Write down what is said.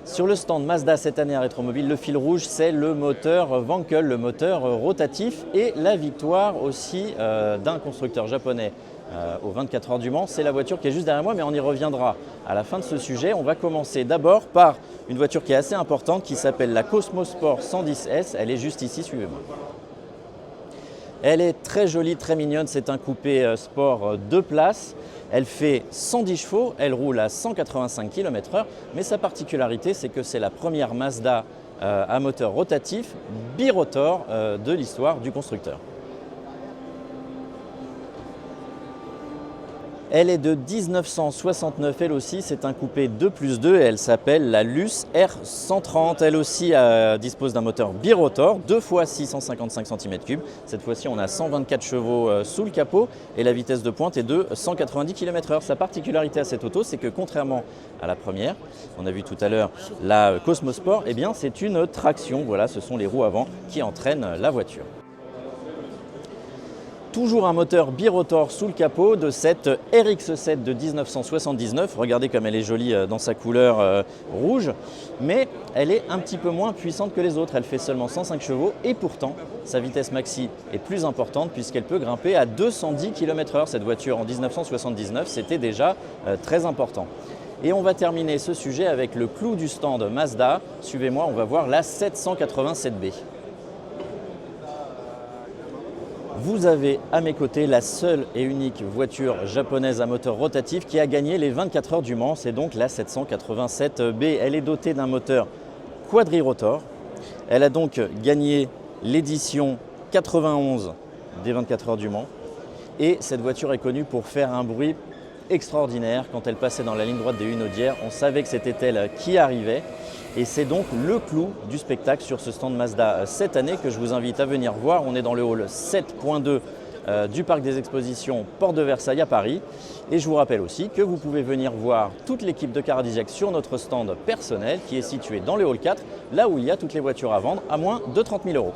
Sur le stand Mazda cette année à Rétromobile, le fil rouge, c'est le moteur Wankel, le moteur rotatif et la victoire aussi d'un constructeur japonais aux 24 heures du Mans. C'est la voiture qui est juste derrière moi, mais on y reviendra à la fin de ce sujet. On va commencer d'abord par une voiture qui est assez importante qui s'appelle la Cosmo Sport 110S. Elle est juste ici, suivez-moi. Elle est très jolie, très mignonne, c'est un coupé sport 2 places. Elle fait 110 chevaux, elle roule à 185 km/h, mais sa particularité c'est que c'est la première Mazda à moteur rotatif birotor de l'histoire du constructeur. Elle est de 1969, elle aussi, c'est un coupé 2+2 et elle s'appelle la Luce R130. Elle aussi dispose d'un moteur birotor, 2 fois 655 cm3. Cette fois-ci, on a 124 chevaux sous le capot et la vitesse de pointe est de 190 km/h. Sa particularité à cette auto, c'est que contrairement à la première, on a vu tout à l'heure la Cosmo Sport, eh bien, c'est une traction. Voilà, ce sont les roues avant qui entraînent la voiture. Toujours un moteur birotor sous le capot de cette RX7 de 1979. Regardez comme elle est jolie dans sa couleur rouge, mais elle est un petit peu moins puissante que les autres. Elle fait seulement 105 chevaux et pourtant sa vitesse maxi est plus importante puisqu'elle peut grimper à 210 km/h. Cette voiture en 1979, c'était déjà très important. Et on va terminer ce sujet avec le clou du stand Mazda. Suivez-moi, on va voir la 787B. Vous avez à mes côtés la seule et unique voiture japonaise à moteur rotatif qui a gagné les 24 heures du Mans, c'est donc la 787B. Elle est dotée d'un moteur quadrirotor. Elle a donc gagné l'édition 91 des 24 heures du Mans. Et cette voiture est connue pour faire un bruit extraordinaire. Quand elle passait dans la ligne droite des Hunaudières, on savait que c'était elle qui arrivait. Et c'est donc le clou du spectacle sur ce stand Mazda cette année que je vous invite à venir voir. On est dans le hall 7.2 du parc des expositions Porte de Versailles à Paris. Et je vous rappelle aussi que vous pouvez venir voir toute l'équipe de Caradisiac sur notre stand personnel qui est situé dans le hall 4, là où il y a toutes les voitures à vendre à moins de 30 000 €.